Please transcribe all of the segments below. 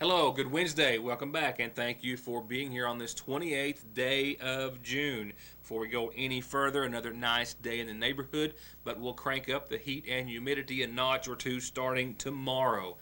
Hello, good Wednesday. Welcome back, and thank you for being here on this 28th day of June. Before we go any further, another nice day in the neighborhood, but we'll crank up the heat and humidity a notch or two starting tomorrow.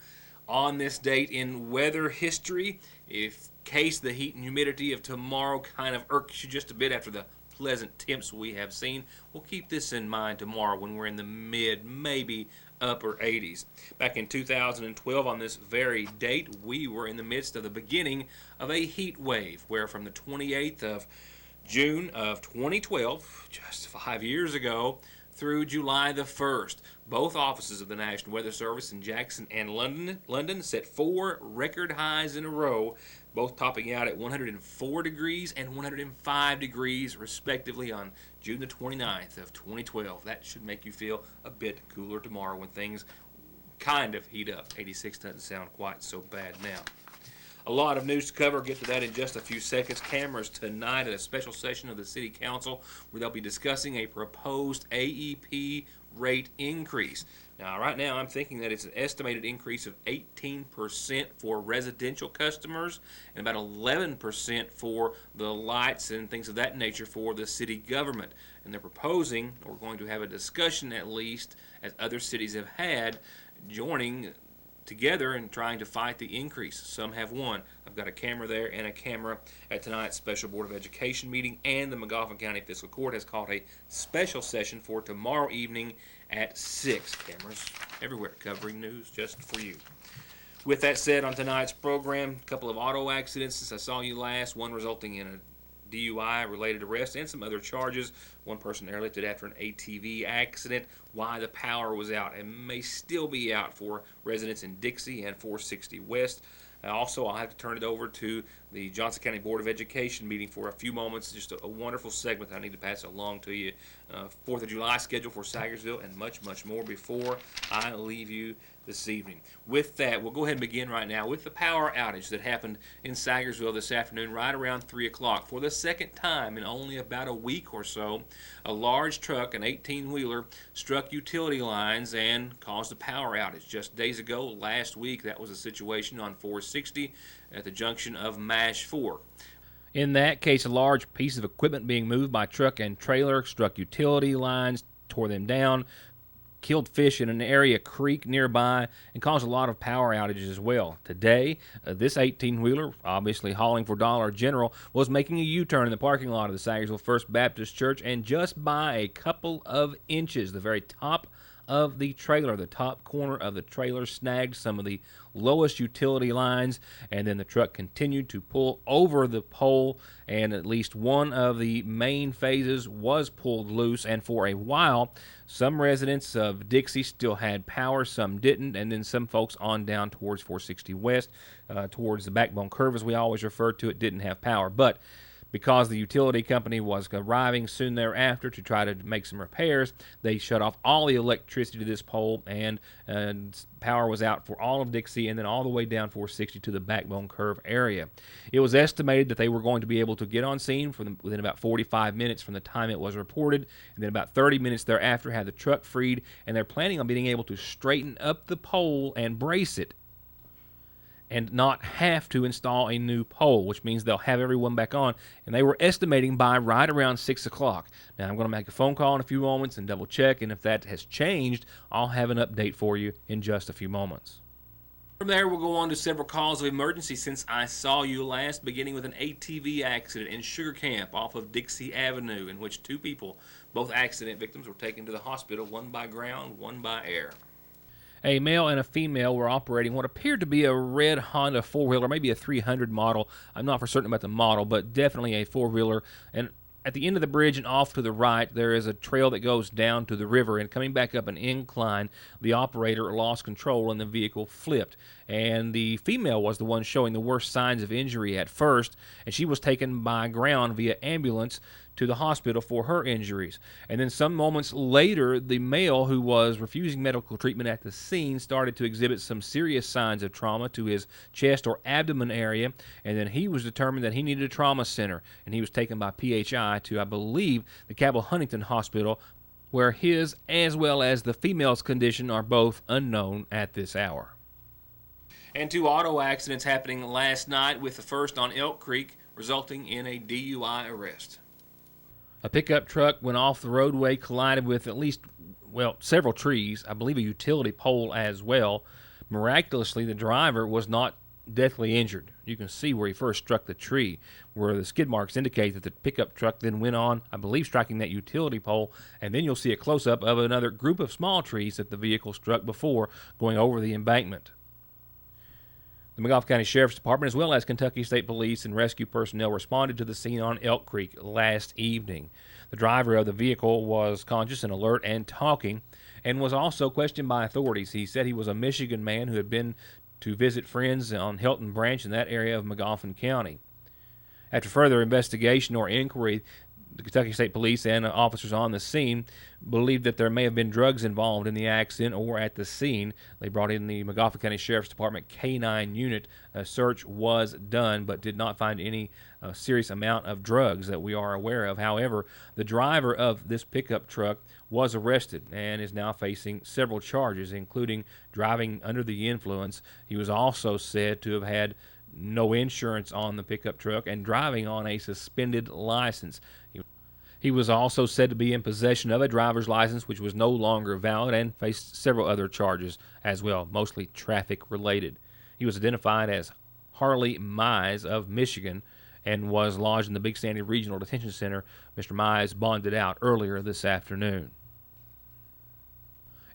On this date in weather history, if case the heat and humidity of tomorrow kind of irks you just a bit after the pleasant temps we have seen, we'll keep this in mind tomorrow when we're in the mid, maybe upper 80s. Back in 2012, on this very date, we were in the midst of the beginning of a heat wave, where from the 28th of June of 2012, just 5 years ago, through July the 1st, both offices of the National Weather Service in Jackson and London set 4 record highs in a row, both topping out at 104 degrees and 105 degrees respectively on June the 29th of 2012. That should make you feel a bit cooler tomorrow when things kind of heat up. 86 doesn't sound quite so bad now. A lot of news to cover. Get to that in just a few seconds. Cameras tonight at a special session of the City Council where they'll be discussing a proposed AEP rate increase. Now, right now, I'm thinking that it's an estimated increase of 18% for residential customers and about 11% for the lights and things of that nature for the city government. And they're proposing, or going to have a discussion at least, as other cities have had, joining together and trying to fight the increase. Some have won. I've got a camera there and a camera at tonight's Special Board of Education meeting, and the Magoffin County Fiscal Court has called a special session for tomorrow evening at 6. Cameras everywhere covering news just for you. With that said, on tonight's program, a couple of auto accidents since I saw you last, one resulting in a DUI-related arrest and some other charges. One person airlifted after an ATV accident. Why the power was out and may still be out for residents in Dixie and 460 West. Also, I'll have to turn it over to the Johnson County Board of Education meeting for a few moments. Just a wonderful segment I need to pass along to you. 4th of July schedule for Sagersville and much, much more before I leave you this evening. With that, we'll go ahead and begin right now with the power outage that happened in Sagersville this afternoon right around 3 o'clock. For the second time in only about a week or so, a large truck, an 18-wheeler, struck utility lines and caused a power outage. Just days ago, last week, that was a situation on 460 at the junction of Mash Fork. In that case, a large piece of equipment being moved by truck and trailer struck utility lines, tore them down, killed fish in an area creek nearby, and caused a lot of power outages as well. Today, this 18-wheeler, obviously hauling for Dollar General, was making a U-turn in the parking lot of the Sagersville First Baptist Church, and just by a couple of inches, the very top of the trailer, the top corner of the trailer, snagged some of the lowest utility lines, and then the truck continued to pull over the pole, and at least one of the main phases was pulled loose. And for a while, some residents of Dixie still had power, some didn't, and then some folks on down towards 460 West, towards the Backbone Curve, as we always refer to it, didn't have power. But because the utility company was arriving soon thereafter to try to make some repairs, they shut off all the electricity to this pole, and power was out for all of Dixie and then all the way down 460 to the Backbone Curve area. It was estimated that they were going to be able to get on scene within about 45 minutes from the time it was reported, and then about 30 minutes thereafter have the truck freed, and they're planning on being able to straighten up the pole and brace it and not have to install a new pole, which means they'll have everyone back on. And they were estimating by right around 6 o'clock. Now, I'm going to make a phone call in a few moments and double check, and if that has changed, I'll have an update for you in just a few moments. From there, we'll go on to several calls of emergency since I saw you last, beginning with an ATV accident in Sugar Camp off of Dixie Avenue, in which 2 people, both accident victims, were taken to the hospital, one by ground, one by air. A male and a female were operating what appeared to be a red Honda 4-wheeler, maybe a 300 model. I'm not for certain about the model, but definitely a 4-wheeler. And at the end of the bridge and off to the right, there is a trail that goes down to the river. And coming back up an incline, the operator lost control and the vehicle flipped. And the female was the one showing the worst signs of injury at first, and she was taken by ground via ambulance to the hospital for her injuries. And then some moments later, the male who was refusing medical treatment at the scene started to exhibit some serious signs of trauma to his chest or abdomen area, and then he was determined that he needed a trauma center, and he was taken by PHI to, I believe, the Cabell Huntington Hospital, where his as well as the female's condition are both unknown at this hour. And 2 auto accidents happening last night, with the first on Elk Creek, resulting in a DUI arrest. A pickup truck went off the roadway, collided with several trees, I believe a utility pole as well. Miraculously, the driver was not deathly injured. You can see where he first struck the tree, where the skid marks indicate that the pickup truck then went on, I believe, striking that utility pole, and then you'll see a close-up of another group of small trees that the vehicle struck before going over the embankment. The McGoffin County Sheriff's Department, as well as Kentucky State Police and rescue personnel, responded to the scene on Elk Creek last evening. The driver of the vehicle was conscious and alert and talking, and was also questioned by authorities. He said he was a Michigan man who had been to visit friends on Hilton Branch in that area of McGoffin County. After further investigation or inquiry, the Kentucky State Police and officers on the scene believed that there may have been drugs involved in the accident or at the scene. They brought in the McGoffin County Sheriff's Department K-9 unit. A search was done, but did not find any serious amount of drugs that we are aware of. However, the driver of this pickup truck was arrested and is now facing several charges, including driving under the influence. He was also said to have had no insurance on the pickup truck and driving on a suspended license. He was also said to be in possession of a driver's license which was no longer valid, and faced several other charges as well, mostly traffic related. He was identified as Harley Mize of Michigan and was lodged in the Big Sandy Regional Detention Center. Mr. Mize bonded out earlier this afternoon.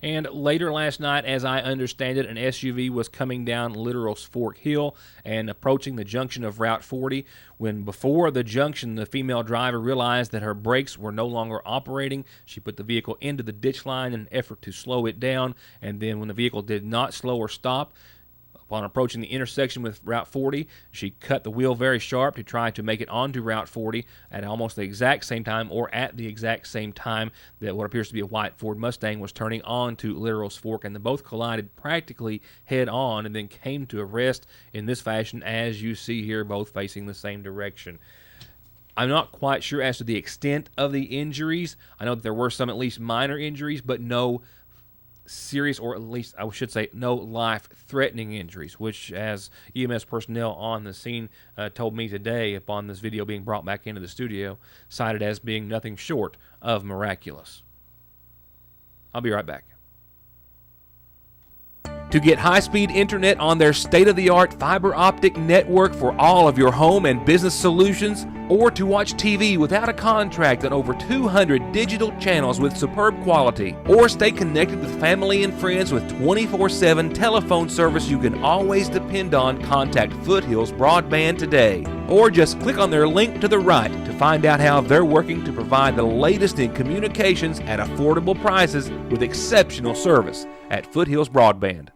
And later last night, as I understand it, an SUV was coming down Littorals Fork Hill and approaching the junction of Route 40, when before the junction, the female driver realized that her brakes were no longer operating. She put the vehicle into the ditch line in an effort to slow it down, and then when the vehicle did not slow or stop, upon approaching the intersection with Route 40, she cut the wheel very sharp to try to make it onto Route 40 at almost the exact same time, or at the exact same time, that what appears to be a white Ford Mustang was turning onto Littorals Fork, and they both collided practically head on and then came to a rest in this fashion, as you see here, both facing the same direction. I'm not quite sure as to the extent of the injuries. I know that there were some at least minor injuries, but no serious, or at least I should say no life-threatening injuries, which, as EMS personnel on the scene told me today upon this video being brought back into the studio, cited as being nothing short of miraculous. I'll be right back. To get high-speed internet on their state-of-the-art fiber optic network for all of your home and business solutions, or to watch TV without a contract on over 200 digital channels with superb quality, or stay connected with family and friends with 24/7 telephone service you can always depend on, contact Foothills Broadband today. Or just click on their link to the right to find out how they're working to provide the latest in communications at affordable prices with exceptional service at Foothills Broadband.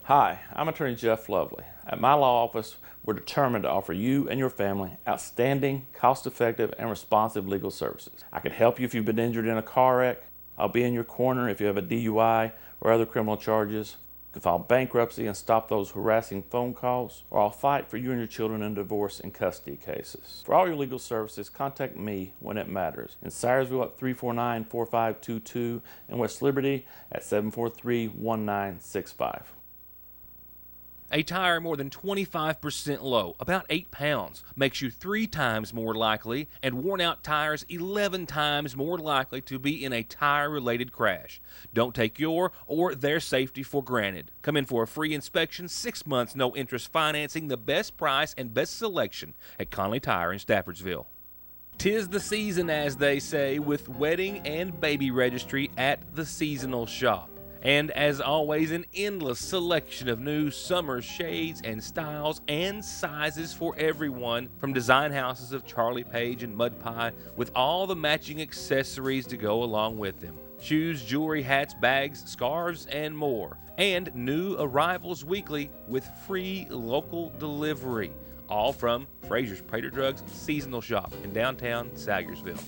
Hi, I'm Attorney Jeff Lovely. At my law office, we're determined to offer you and your family outstanding, cost-effective, and responsive legal services. I can help you if you've been injured in a car wreck. I'll be in your corner if you have a DUI or other criminal charges. You can file bankruptcy and stop those harassing phone calls, or I'll fight for you and your children in divorce and custody cases. For all your legal services, contact me when it matters. In Syersville at 349-4522, and West Liberty at 743-1965. A tire more than 25% low, about 8 pounds, makes you 3 times more likely, and worn-out tires 11 times more likely to be in a tire-related crash. Don't take your or their safety for granted. Come in for a free inspection, 6 months, no-interest financing, the best price and best selection at Conley Tire in Staffordsville. 'Tis the season, as they say, with wedding and baby registry at the Seasonal Shop. And as always, an endless selection of new summer shades and styles and sizes for everyone, from design houses of Charlie Page and Mud Pie, with all the matching accessories to go along with them. Shoes, jewelry, hats, bags, scarves, and more. And new arrivals weekly with free local delivery. All from Fraser's Prater Drugs Seasonal Shop in downtown Salyersville.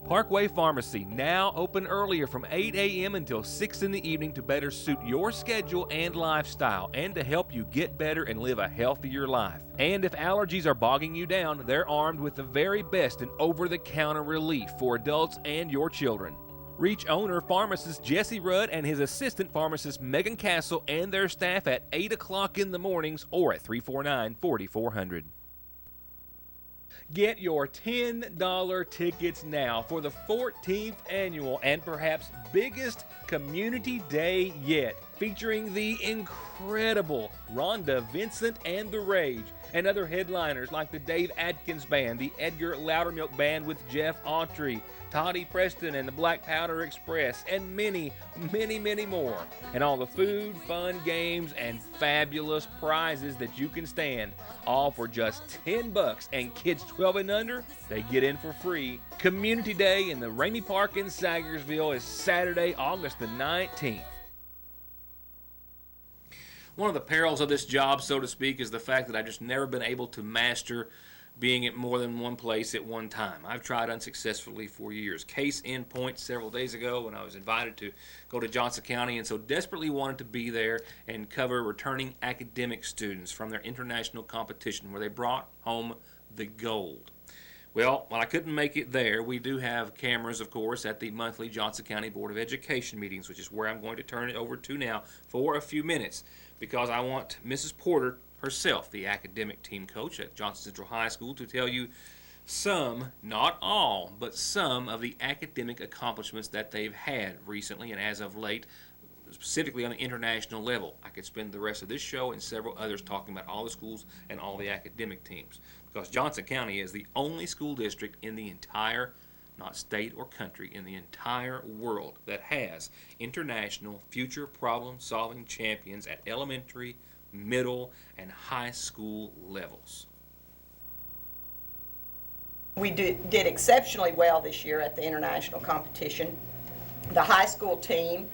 Parkway Pharmacy, now open earlier from 8 a.m. until 6 in the evening to better suit your schedule and lifestyle, and to help you get better and live a healthier life. And if allergies are bogging you down, they're armed with the very best in over-the-counter relief for adults and your children. Reach owner pharmacist Jesse Rudd and his assistant pharmacist Megan Castle and their staff at 8 o'clock in the mornings or at 349-4400. Get your $10 tickets now for the 14th annual and perhaps biggest community day yet, featuring the incredible Rhonda Vincent and the Rage, and other headliners like the Dave Adkins Band, the Edgar Loudermilk Band with Jeff Autry, Toddy Preston and the Black Powder Express, and many, many, many more. And all the food, fun, games, and fabulous prizes that you can stand, all for just $10, and kids 12 and under, they get in for free. Community Day in the Ramey Park in Sagersville is Saturday, August the 19th. One of the perils of this job, so to speak, is the fact that I've just never been able to master being at more than one place at one time. I've tried unsuccessfully for years. Case in point, several days ago when I was invited to go to Johnson County and so desperately wanted to be there and cover returning academic students from their international competition where they brought home the gold. Well, while I couldn't make it there, we do have cameras, of course, at the monthly Johnson County Board of Education meetings, which is where I'm going to turn it over to now for a few minutes, because I want Mrs. Porter herself, the academic team coach at Johnson Central High School, to tell you some, not all, but some of the academic accomplishments that they've had recently and as of late, specifically on the international level. I could spend the rest of this show and several others talking about all the schools and all the academic teams, because Johnson County is the only school district in the entire, not state or country, in the entire world that has international future problem-solving champions at elementary, middle, and high school levels. We did exceptionally well this year at the international competition. The high school team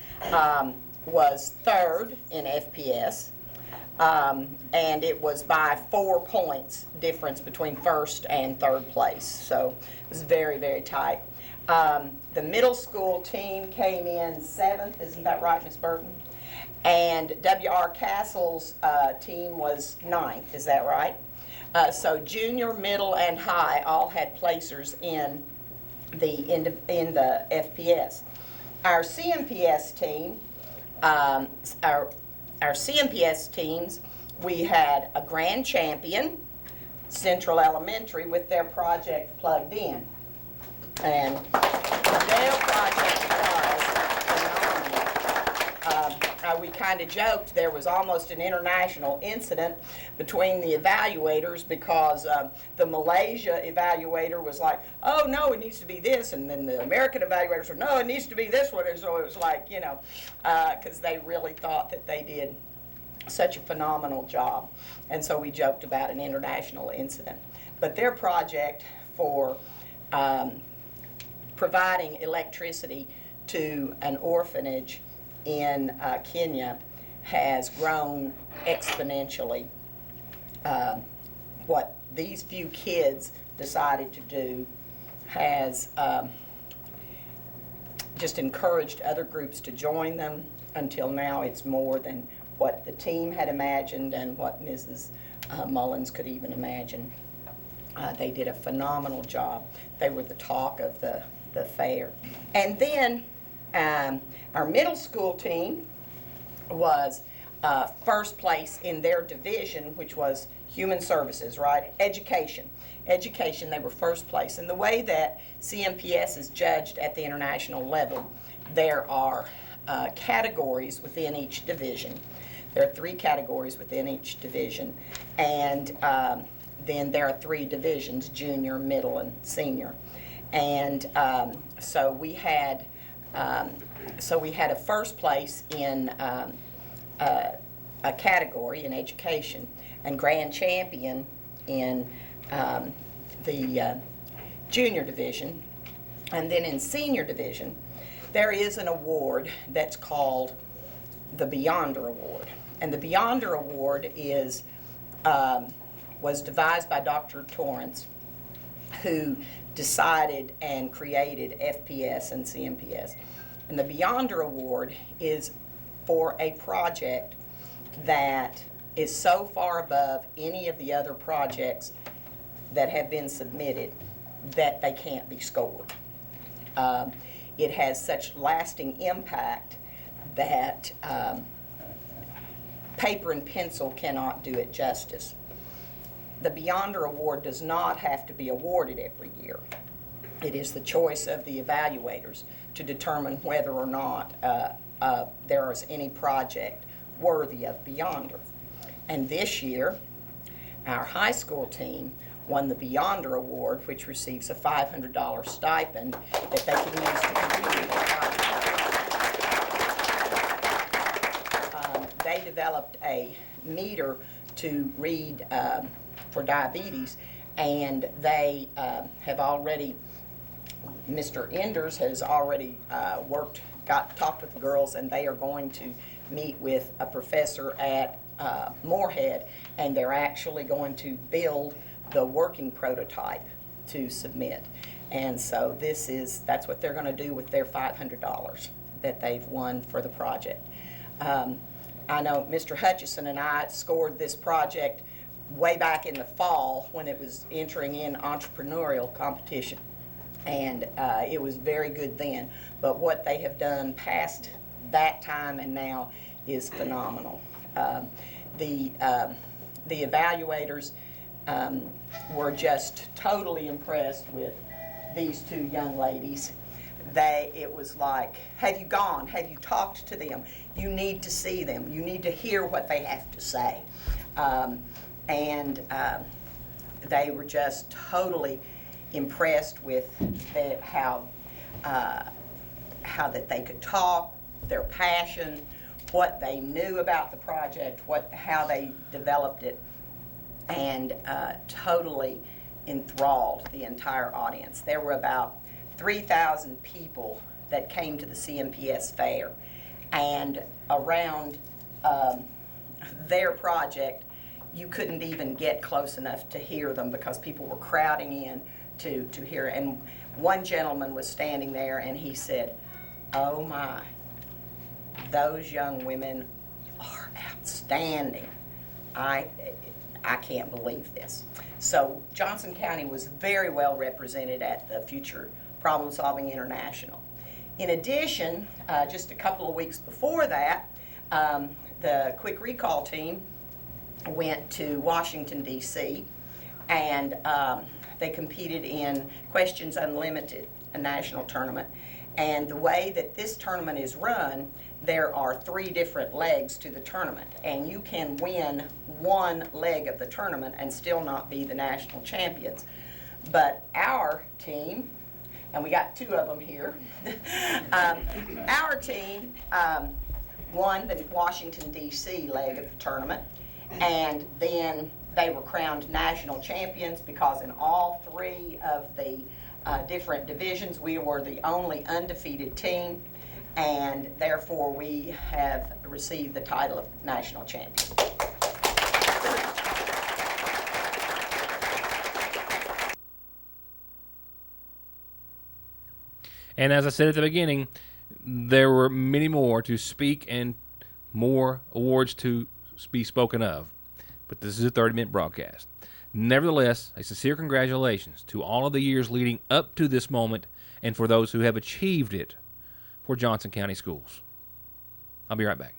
was third in FPS, and it was by 4 points difference between first and third place, so it was very, very tight. The middle school team came in 7th, isn't that right, Ms. Burton? And W.R. Castle's team was 9th, is that right? So junior, middle, and high all had placers in the FPS. Our CMPS team, our CMPS teams, we had a grand champion, Central Elementary, with their project plugged in. And their project was phenomenal. We kind of joked there was almost an international incident between the evaluators because the Malaysia evaluator was like, oh no, it needs to be this, and then the American evaluators said, no, it needs to be this one, and so it was like, you know, because they really thought that they did such a phenomenal job, and so we joked about an international incident. But their project for providing electricity to an orphanage in Kenya has grown exponentially. What these few kids decided to do has just encouraged other groups to join them. Until now, it's more than what the team had imagined and what Mrs. Mullins could even imagine. They did a phenomenal job. They were the talk of the fair. And then our middle school team was first place in their division, which was human services, right? Education, they were first place. And the way that CMPS is judged at the international level, there are categories within each division. There are 3 categories within each division. And then there are 3 divisions, junior, middle, and senior. And so we had a first place in a category in education, and grand champion in the junior division. And then in senior division, there is an award that's called the Beyonder Award. And the Beyonder Award was devised by Dr. Torrance, who decided and created FPS and CMPS. And the Beyonder Award is for a project that is so far above any of the other projects that have been submitted that they can't be scored. it has such lasting impact that paper and pencil cannot do it justice. The Beyonder Award does not have to be awarded every year. It is the choice of the evaluators to determine whether or not there is any project worthy of Beyonder. And this year, our high school team won the Beyonder Award, which receives a $500 stipend that they can use to continue their project. They developed a meter to read for diabetes, and they have already, Mr. Enders has already talked with the girls, and they are going to meet with a professor at Moorhead, and they're actually going to build the working prototype to submit. And so that's what they're going to do with their $500 that they've won for the project. I know Mr. Hutchison and I scored this project way back in the fall when it was entering in entrepreneurial competition, and it was very good then. But what they have done past that time and now is phenomenal. The evaluators were just totally impressed with these two young ladies. It was like, have you gone? Have you talked to them? You need to see them. You need to hear what they have to say. They were just totally impressed with how that they could talk, their passion, what they knew about the project, how they developed it, and totally enthralled the entire audience. There were about 3,000 people that came to the CMPS fair, and around their project, you couldn't even get close enough to hear them because people were crowding in to hear. And one gentleman was standing there, and he said, "Oh my, those young women are outstanding. I can't believe this." So Johnson County was very well represented at the Future Problem Solving International. In addition, just a couple of weeks before that, the Quick Recall team went to Washington, D.C., and they competed in Questions Unlimited, a national tournament. And the way that this tournament is run, there are 3 different legs to the tournament, and you can win one leg of the tournament and still not be the national champions. But our team, and we got 2 of them here, our team won the Washington, D.C. leg of the tournament, and then they were crowned national champions because in all 3 of the different divisions, we were the only undefeated team, and therefore we have received the title of national champion. And as I said at the beginning, there were many more to speak and more awards to be spoken of. But this is a 30-minute broadcast. Nevertheless, a sincere congratulations to all of the years leading up to this moment and for those who have achieved it for Johnson County Schools. I'll be right back.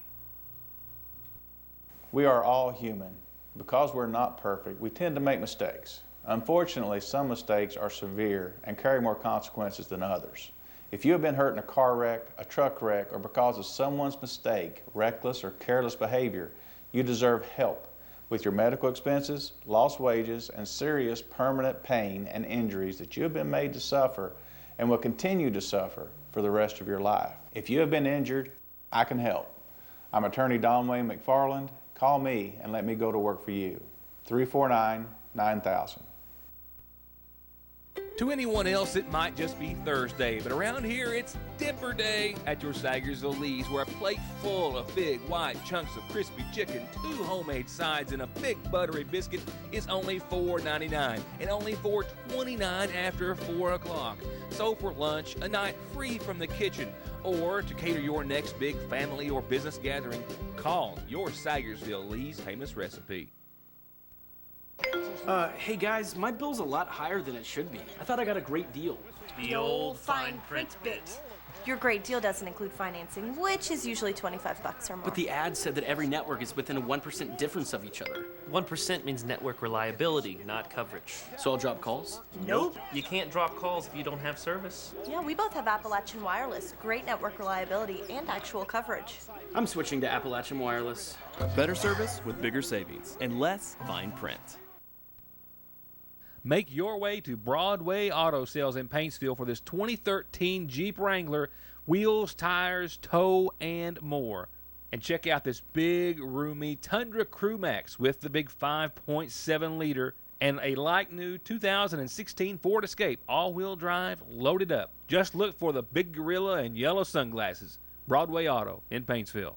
We are all human. Because we're not perfect, we tend to make mistakes. Unfortunately, some mistakes are severe and carry more consequences than others. If you have been hurt in a car wreck, a truck wreck, or because of someone's mistake, reckless or careless behavior, you deserve help with your medical expenses, lost wages, and serious permanent pain and injuries that you have been made to suffer and will continue to suffer for the rest of your life. If you have been injured, I can help. I'm attorney Don Wayne McFarland. Call me and let me go to work for you. 349-9000. To anyone else, it might just be Thursday, but around here, it's Dipper Day at your Sagersville Lee's, where a plate full of big white chunks of crispy chicken, 2 homemade sides, and a big buttery biscuit is only $4.99, and only $4.29 after 4 o'clock. So for lunch, a night free from the kitchen, or to cater your next big family or business gathering, call your Sagersville Lee's famous recipe. Hey guys, my bill's a lot higher than it should be. I thought I got a great deal. The old fine print bit. Your great deal doesn't include financing, which is usually $25 or more. But the ad said that every network is within a 1% difference of each other. 1% means network reliability, not coverage. So I'll drop calls? Nope. You can't drop calls if you don't have service. Yeah, we both have Appalachian Wireless. Great network reliability and actual coverage. I'm switching to Appalachian Wireless. Better service with bigger savings and less fine print. Make your way to Broadway Auto Sales in Paintsville for this 2013 Jeep Wrangler, wheels, tires, tow, and more. And check out this big, roomy Tundra Crew Max with the big 5.7 liter and a like-new 2016 Ford Escape, all-wheel drive, loaded up. Just look for the big gorilla and yellow sunglasses. Broadway Auto in Paintsville.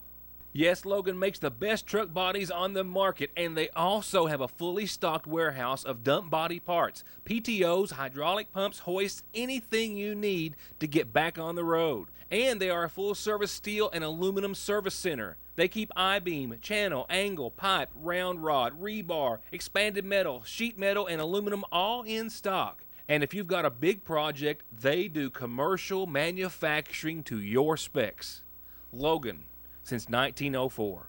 Yes, Logan makes the best truck bodies on the market, and they also have a fully stocked warehouse of dump body parts, PTOs, hydraulic pumps, hoists, anything you need to get back on the road. And they are a full-service steel and aluminum service center. They keep I-beam, channel, angle, pipe, round rod, rebar, expanded metal, sheet metal, and aluminum all in stock. And if you've got a big project, they do commercial manufacturing to your specs. Logan, since 1904.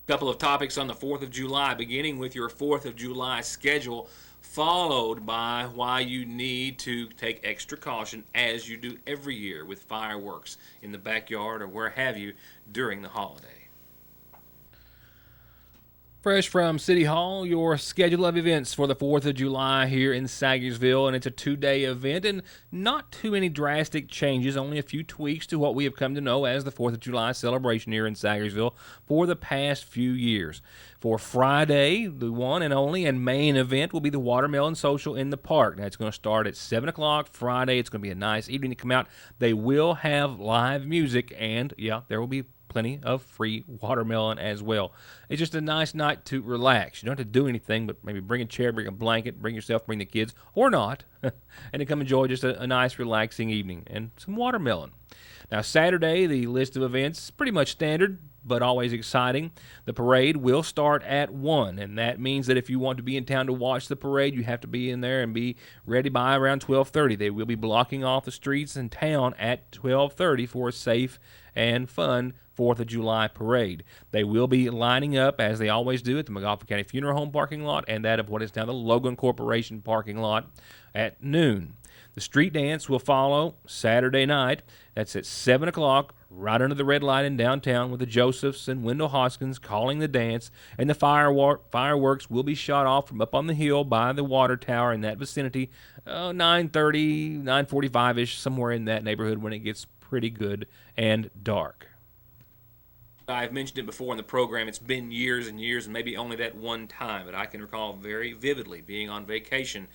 Couple of topics on the 4th of July, beginning with your 4th of July schedule, followed by why you need to take extra caution, as you do every year with fireworks in the backyard or where have you during the holiday. Fresh from City Hall, your schedule of events for the 4th of July here in Sagersville, and it's a 2-day event, and not too many drastic changes, only a few tweaks to what we have come to know as the 4th of July celebration here in Sagersville for the past few years. For Friday, the one and only and main event will be the Watermelon Social in the park. Now, it's going to start at 7 o'clock Friday. It's going to be a nice evening to come out. They will have live music, and, yeah, there will be plenty of free watermelon as well. It's just a nice night to relax. You don't have to do anything, but maybe bring a chair, bring a blanket, bring yourself, bring the kids, or not, and to come enjoy just a nice relaxing evening and some watermelon. Now, Saturday, the list of events is pretty much standard, but always exciting. The parade will start at 1, and that means that if you want to be in town to watch the parade, you have to be in there and be ready by around 12:30. They will be blocking off the streets in town at 12:30 for a safe and fun 4th of July parade. They will be lining up, as they always do, at the McGoffin County Funeral Home parking lot and that of what is now the Logan Corporation parking lot at noon. The street dance will follow Saturday night. That's at 7 o'clock, right under the red light in downtown, with the Josephs and Wendell Hoskins calling the dance, and the fireworks will be shot off from up on the hill by the water tower in that vicinity, 9:30, 9:45-ish, somewhere in that neighborhood when it gets pretty good and dark. I've mentioned it before in the program. It's been years and years, and maybe only that one time, but I can recall very vividly being on vacation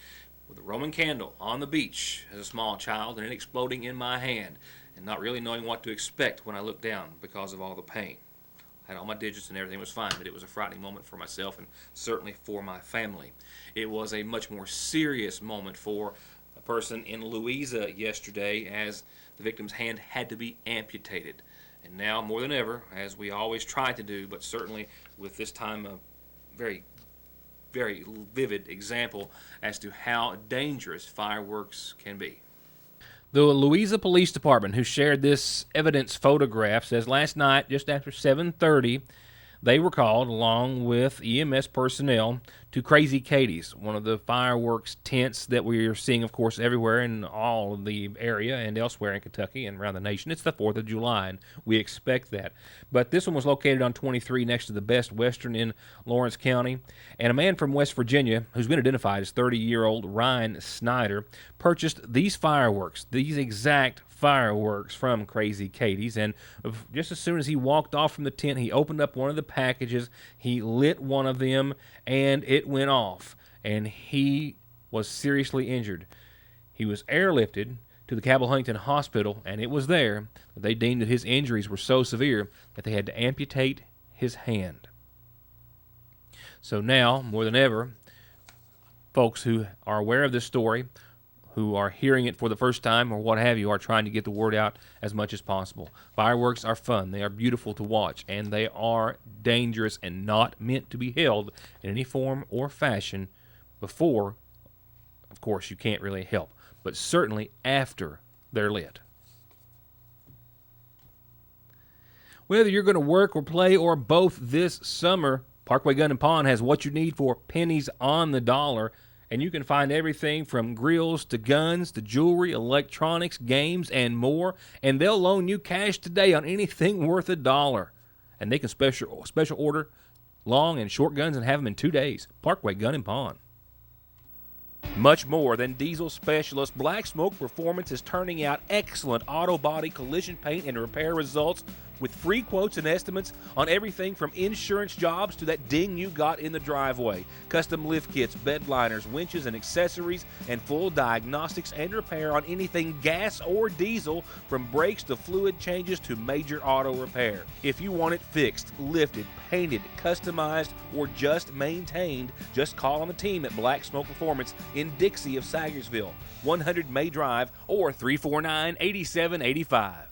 with a Roman candle on the beach as a small child and it exploding in my hand and not really knowing what to expect when I looked down because of all the pain. I had all my digits and everything was fine, but it was a frightening moment for myself and certainly for my family. It was a much more serious moment for a person in Louisa yesterday, as the victim's hand had to be amputated. And now, more than ever, as we always try to do, but certainly with this time a very, very vivid example as to how dangerous fireworks can be. The Louisa Police Department, who shared this evidence photograph, says last night, just after 7:30, they were called, along with EMS personnel, to Crazy Katie's, one of the fireworks tents that we are seeing, of course, everywhere in all of the area and elsewhere in Kentucky and around the nation. It's the 4th of July, and we expect that. But this one was located on 23 next to the Best Western in Lawrence County. And a man from West Virginia, who's been identified as 30-year-old Ryan Snyder, purchased these fireworks, these exact fireworks from Crazy Katie's, and just as soon as he walked off from the tent, he opened up one of the packages, he lit one of them, and it went off, and he was seriously injured. He was airlifted to the Cabell Huntington Hospital, and it was there that they deemed that his injuries were so severe that they had to amputate his hand. So now, more than ever, folks who are aware of this story, who are hearing it for the first time or what have you, are trying to get the word out as much as possible. Fireworks are fun. They are beautiful to watch, and they are dangerous and not meant to be held in any form or fashion before, of course, you can't really help, but certainly after they're lit. Whether you're going to work or play or both this summer, Parkway Gun and Pawn has what you need for pennies on the dollar. And you can find everything from grills to guns to jewelry, electronics, games, and more. And they'll loan you cash today on anything worth $1. And they can special order long and short guns and have them in 2 days. Parkway Gun and Pawn. Much more than diesel specialist, Black Smoke Performance is turning out excellent auto body collision paint and repair results with free quotes and estimates on everything from insurance jobs to that ding you got in the driveway. Custom lift kits, bed liners, winches, and accessories, and full diagnostics and repair on anything gas or diesel, from brakes to fluid changes to major auto repair. If you want it fixed, lifted, painted, customized, or just maintained, just call on the team at Black Smoke Performance in Dixie of Sagersville, 100 May Drive, or 349-8785.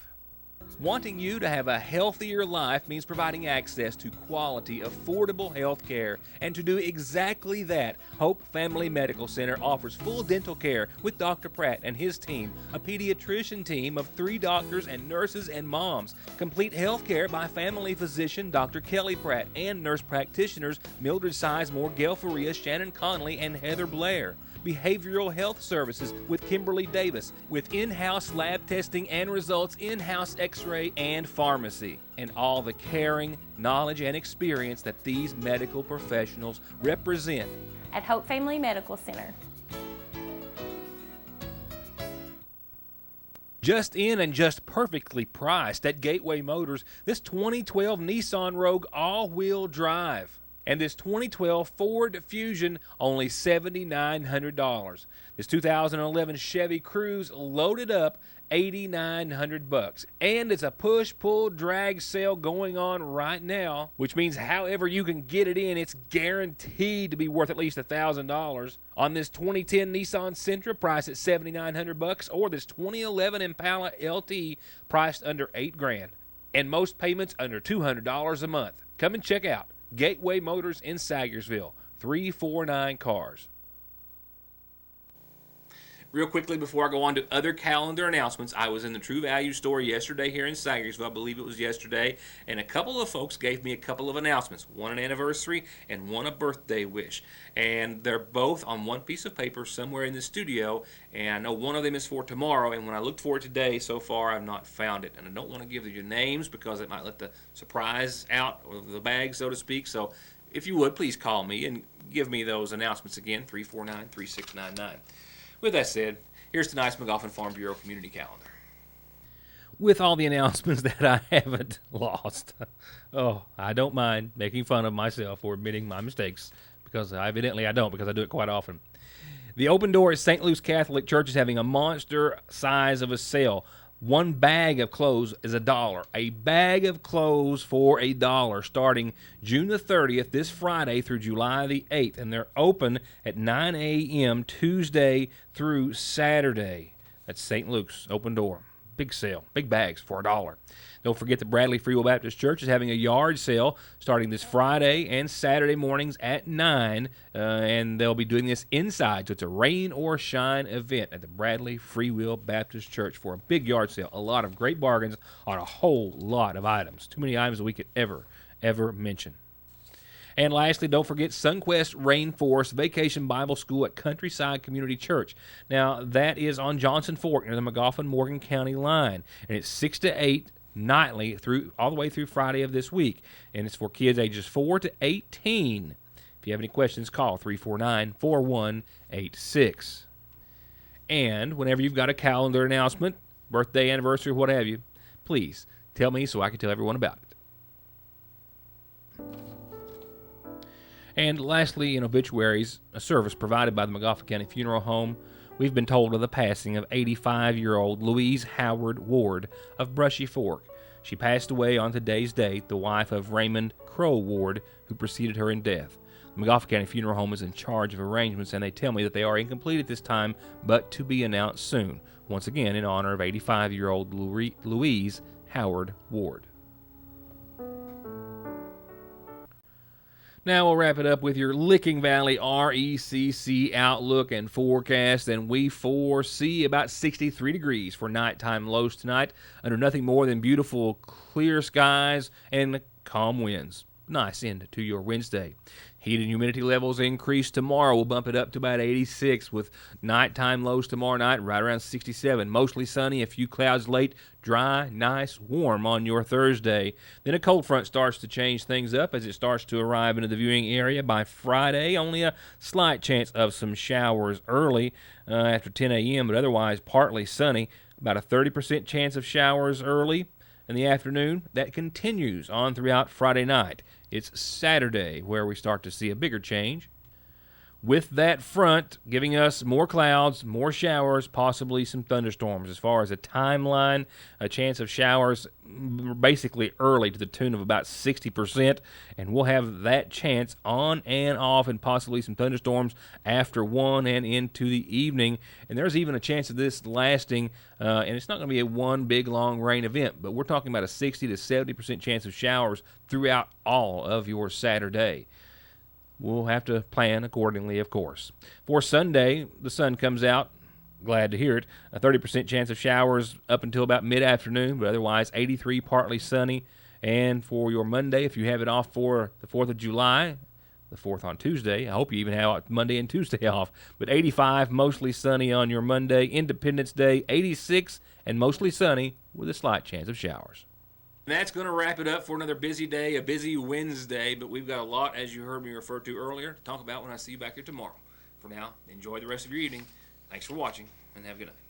Wanting you to have a healthier life means providing access to quality, affordable health care. And to do exactly that, Hope Family Medical Center offers full dental care with Dr. Pratt and his team, a pediatrician team of 3 doctors and nurses and moms, complete health care by family physician Dr. Kelly Pratt and nurse practitioners Mildred Sizemore, Gail Faria, Shannon Conley, and Heather Blair. Behavioral health services with Kimberly Davis, with in-house lab testing and results, in-house x-ray and pharmacy, and all the caring, knowledge, and experience that these medical professionals represent at Hope Family Medical Center. Just in and just perfectly priced at Gateway Motors, this 2012 Nissan Rogue all-wheel drive. And this 2012 Ford Fusion, only $7,900. This 2011 Chevy Cruze, loaded up, $8,900. And it's a push-pull drag sale going on right now, which means however you can get it in, it's guaranteed to be worth at least $1,000. On this 2010 Nissan Sentra, priced at $7,900, or this 2011 Impala LT, priced under $8,000, and most payments under $200 a month. Come and check out Gateway Motors in Sagersville, 349 Cars. Real quickly before I go on to other calendar announcements, I was in the True Value store yesterday here in Sagersville, I believe it was yesterday, and a couple of folks gave me a couple of announcements, one an anniversary and one a birthday wish. And they're both on one piece of paper somewhere in the studio, and I know one of them is for tomorrow, and when I looked for it today, so far I've not found it. And I don't want to give you names because it might let the surprise out of the bag, so to speak. So if you would, please call me and give me those announcements again, 349-3699. With that said, here's tonight's McGoffin Farm Bureau Community Calendar. With all the announcements that I haven't lost, I don't mind making fun of myself for admitting my mistakes, because evidently I don't, because I do it quite often. The Open Door at St. Luke's Catholic Church is having a monster size of a sale. One bag of clothes is $1. A bag of clothes for $1, starting June the 30th, this Friday, through July the 8th. And they're open at 9 a.m. Tuesday through Saturday. That's St. Luke's Open Door. Big sale, big bags for $1. Don't forget that Bradley Free Will Baptist Church is having a yard sale starting this Friday and Saturday mornings at 9, and they'll be doing this inside, so it's a rain or shine event at the Bradley Free Will Baptist Church for a big yard sale. A lot of great bargains on a whole lot of items. Too many items that we could ever mention. And lastly, don't forget Sunquest Rainforest Vacation Bible School at Countryside Community Church. Now, that is on Johnson Fork near the McGoffin-Morgan County line. And it's 6 to 8 nightly all the way through Friday of this week. And it's for kids ages 4 to 18. If you have any questions, call 349-4186. And whenever you've got a calendar announcement, birthday, anniversary, what have you, please tell me so I can tell everyone about it. And lastly, in obituaries, a service provided by the McGoffin County Funeral Home, we've been told of the passing of 85-year-old Louise Howard Ward of Brushy Fork. She passed away on today's date, the wife of Raymond Crow Ward, who preceded her in death. The McGoffin County Funeral Home is in charge of arrangements, and they tell me that they are incomplete at this time, but to be announced soon. Once again, in honor of 85-year-old Louise Howard Ward. Now we'll wrap it up with your Licking Valley RECC outlook and forecast, and we foresee about 63 degrees for nighttime lows tonight under nothing more than beautiful clear skies and calm winds. Nice end to your Wednesday. Heat and humidity levels increase tomorrow. We'll bump it up to about 86 with nighttime lows tomorrow night right around 67. Mostly sunny, a few clouds late, dry, nice, warm on your Thursday. Then a cold front starts to change things up as it starts to arrive into the viewing area by Friday. Only a slight chance of some showers early after 10 a.m., but otherwise partly sunny. About a 30% chance of showers early in the afternoon. That continues on throughout Friday night. It's Saturday where we start to see a bigger change. With that front giving us more clouds, more showers, possibly some thunderstorms. As far as a timeline, a chance of showers basically early to the tune of about 60%, and we'll have that chance on and off and possibly some thunderstorms after 1 and into the evening. And there's even a chance of this lasting, and it's not going to be a one big long rain event, but we're talking about a 60 to 70% chance of showers throughout all of your Saturday. We'll have to plan accordingly, of course. For Sunday, the sun comes out. Glad to hear it. A 30% chance of showers up until about mid-afternoon, but otherwise 83 partly sunny. And for your Monday, if you have it off for the 4th of July, the 4th on Tuesday, I hope you even have Monday and Tuesday off, but 85 mostly sunny on your Monday. Independence Day, 86 and mostly sunny with a slight chance of showers. And that's going to wrap it up for another busy day, a busy Wednesday, but we've got a lot, as you heard me refer to earlier, to talk about when I see you back here tomorrow. For now, enjoy the rest of your evening. Thanks for watching, and have a good night.